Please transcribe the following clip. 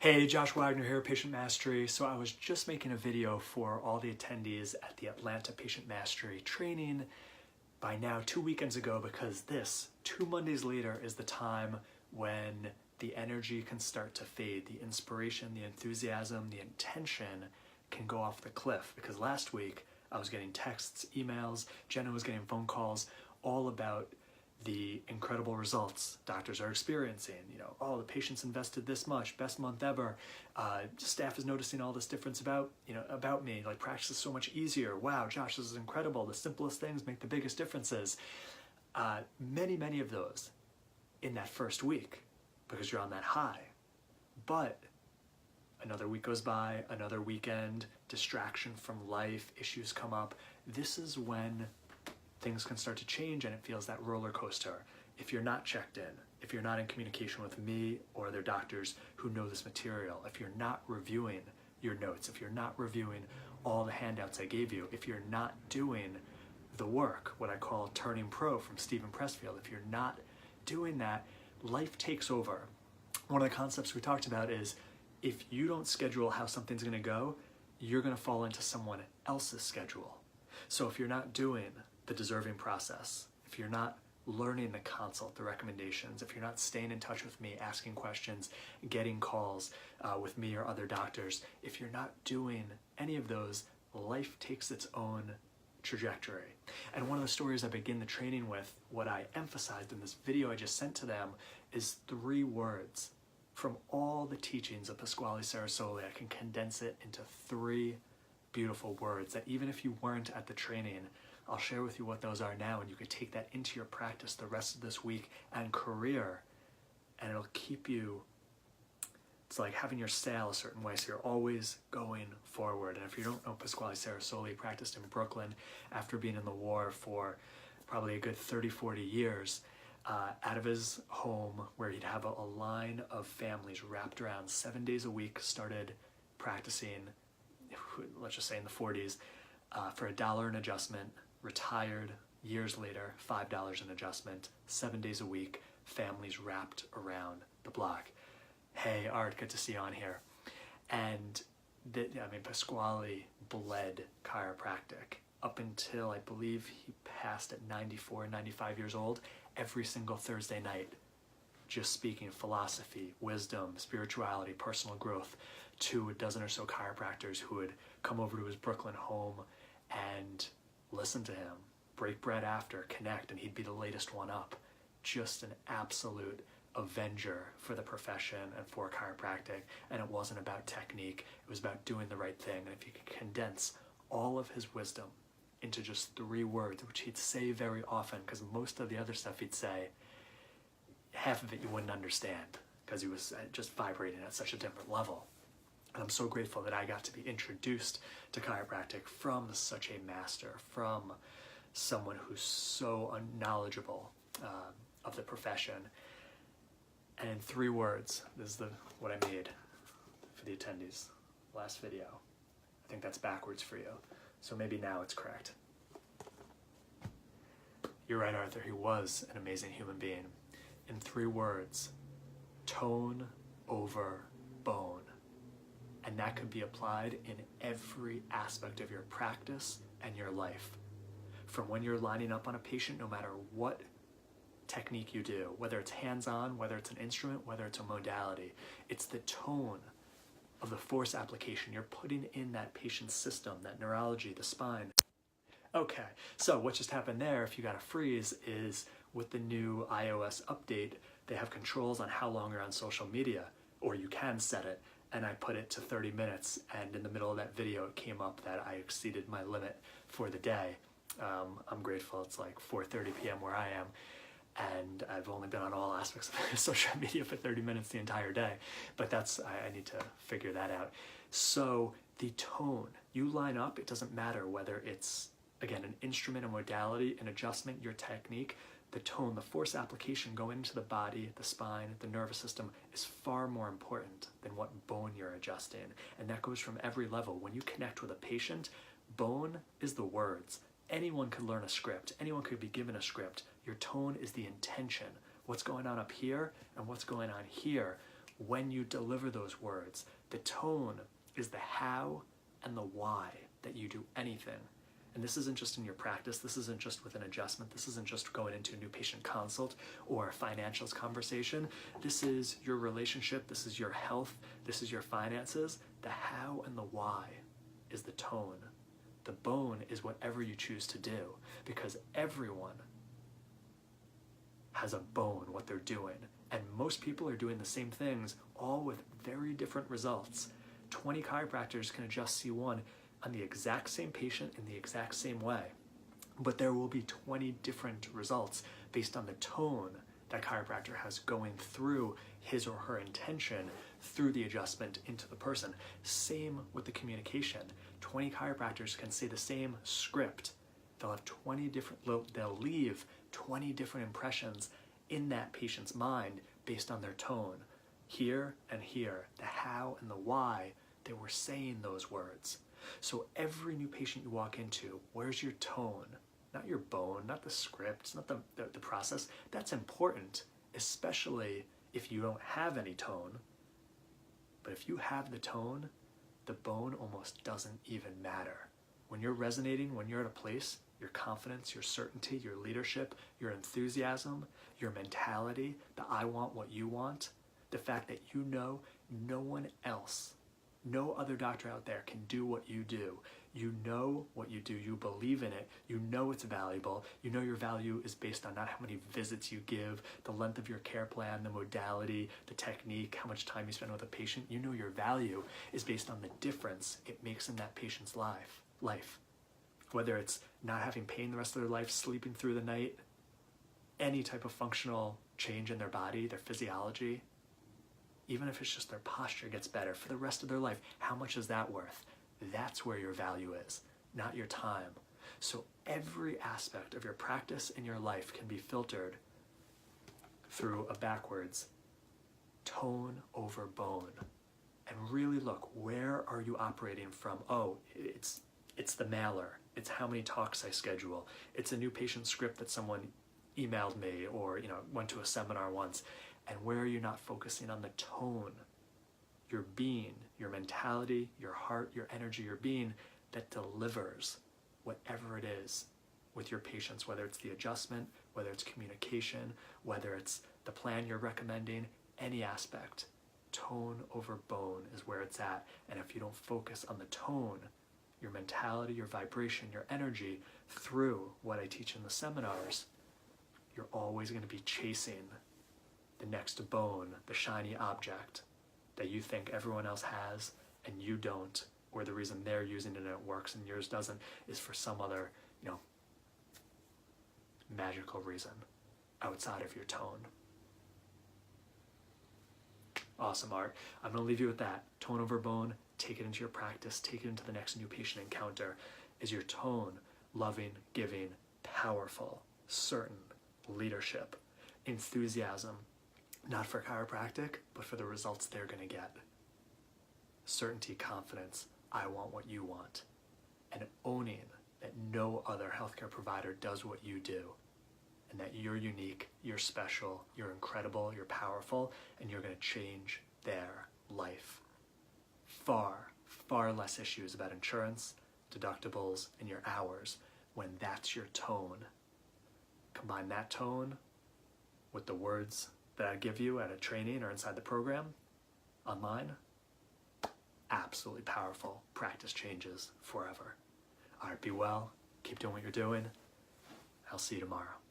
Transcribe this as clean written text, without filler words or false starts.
Hey, Josh Wagner here, Patient Mastery. So I was just making a video for all the attendees at the Atlanta Patient Mastery training by now 2 weekends ago, because this, 2 Mondays later, is the time when the energy can start to fade. The inspiration, the enthusiasm, the intention can go off the cliff, because last week I was getting texts, emails, Jenna was getting phone calls all about the incredible results doctors are experiencing. Oh, the patients invested this much, best month ever. Staff is noticing all this difference about me. Like, practice is so much easier. Wow, Josh, this is incredible. The simplest things make the biggest differences. Many of those in that first week, because you're on that high. But another week goes by, another weekend, distraction from life, issues come up. This is when things can start to change, and it feels that roller coaster. If you're not checked in, if you're not in communication with me or other doctors who know this material, if you're not reviewing your notes, if you're not reviewing all the handouts I gave you, if you're not doing the work, what I call turning pro from Stephen Pressfield, if you're not doing that, life takes over. One of the concepts we talked about is, if you don't schedule how something's going to go, you're going to fall into someone else's schedule. So if you're not doing the deserving process, if you're not learning the consult, the recommendations, if you're not staying in touch with me, asking questions, getting calls with me or other doctors, if you're not doing any of those, life takes its own trajectory. And one of the stories I begin the training with, what I emphasized in this video I just sent to them, is 3 words. From all the teachings of Pasquale Sarasoli, I can condense it into 3 beautiful words that even if you weren't at the training, I'll share with you what those are now, and you could take that into your practice the rest of this week and career, and it'll keep you, it's like having your sail a certain way, so you're always going forward. And if you don't know Pasquale Sarasoli, he practiced in Brooklyn after being in the war for probably a good 30-40 years, out of his home, where he'd have a line of families wrapped around 7 days a week, started practicing, let's just say in the 40s, for $1 an adjustment, retired years later, $5 an adjustment, 7 days a week, families wrapped around the block. Hey, Art, good to see you on here. And Pasquale bled chiropractic up until, I believe, he passed at 94, 95 years old, every single Thursday night, just speaking philosophy, wisdom, spirituality, personal growth to a dozen or so chiropractors who would come over to his Brooklyn home and listen to him, break bread after, connect, and he'd be the latest one up. Just an absolute avenger for the profession and for chiropractic. And it wasn't about technique, it was about doing the right thing. And if you could condense all of his wisdom into just 3 words, which he'd say very often, because most of the other stuff he'd say, half of it you wouldn't understand, because he was just vibrating at such a different level. And I'm so grateful that I got to be introduced to chiropractic from such a master, from someone who's so knowledgeable of the profession. And in 3 words, this is what I made for the attendees last video. I think that's backwards for you, so maybe now it's correct. You're right, Arthur, he was an amazing human being. In 3 words, tone over bone. And that could be applied in every aspect of your practice and your life. From when you're lining up on a patient, no matter what technique you do, whether it's hands-on, whether it's an instrument, whether it's a modality, it's the tone of the force application you're putting in that patient's system, that neurology, the spine. Okay, so what just happened there, if you got a freeze, is with the new iOS update, they have controls on how long you're on social media, or you can set it. And I put it to 30 minutes, and in the middle of that video it came up that I exceeded my limit for the day. I'm grateful it's like 4:30 p.m. where I am, and I've only been on all aspects of social media for 30 minutes the entire day, but I need to figure that out. So the tone, you line up, it doesn't matter whether it's, again, an instrument, a modality, an adjustment, your technique, the tone, the force application going into the body, the spine, the nervous system is far more important than what bone you're adjusting. And that goes from every level. When you connect with a patient, bone is the words. Anyone could learn a script. Anyone could be given a script. Your tone is the intention. What's going on up here and what's going on here when you deliver those words. The tone is the how and the why that you do anything. And this isn't just in your practice, this isn't just with an adjustment, this isn't just going into a new patient consult or a financials conversation. This is your relationship, this is your health, this is your finances. The how and the why is the tone. The bone is whatever you choose to do, because everyone has a bone, what they're doing. And most people are doing the same things, all with very different results. 20 chiropractors can adjust C1 on the exact same patient in the exact same way. But there will be 20 different results based on the tone that chiropractor has going through his or her intention through the adjustment into the person. Same with the communication. 20 chiropractors can say the same script. They'll have 20 different, they'll leave 20 different impressions in that patient's mind based on their tone. Here and here, the how and the why they were saying those words. So every new patient you walk into, where's your tone? Not your bone, not the script, not the process. That's important, especially if you don't have any tone. But if you have the tone, the bone almost doesn't even matter. When you're resonating, when you're at a place, your confidence, your certainty, your leadership, your enthusiasm, your mentality, the I want what you want, the fact that you know no one else, no other doctor out there can do what you do. You know what you do, you believe in it, you know it's valuable, you know your value is based on not how many visits you give, the length of your care plan, the modality, the technique, how much time you spend with a patient. You know your value is based on the difference it makes in that patient's life. Whether it's not having pain the rest of their life, sleeping through the night, any type of functional change in their body, their physiology, even if it's just their posture gets better for the rest of their life, how much is that worth? That's where your value is, not your time. So every aspect of your practice and your life can be filtered through a backwards tone over bone. And really look, where are you operating from? Oh, it's the mailer. It's how many talks I schedule. It's a new patient script that someone emailed me or went to a seminar once. And where are you not focusing on the tone, your being, your mentality, your heart, your energy, your being that delivers whatever it is with your patients, whether it's the adjustment, whether it's communication, whether it's the plan you're recommending, any aspect. Tone over bone is where it's at. And if you don't focus on the tone, your mentality, your vibration, your energy through what I teach in the seminars, you're always going to be chasing the next bone, the shiny object that you think everyone else has and you don't, or the reason they're using it and it works and yours doesn't is for some other, magical reason outside of your tone. Awesome, Art. I'm going to leave you with that. Tone over bone, take it into your practice, take it into the next new patient encounter. Is your tone loving, giving, powerful, certain, leadership, enthusiasm, not for chiropractic, but for the results they're going to get. Certainty, confidence, I want what you want. And owning that no other healthcare provider does what you do. And that you're unique, you're special, you're incredible, you're powerful, and you're going to change their life. Far, far less issues about insurance, deductibles, and your hours when that's your tone. Combine that tone with the words that I give you at a training or inside the program, online, absolutely powerful. Practice changes forever. All right, be well. Keep doing what you're doing. I'll see you tomorrow.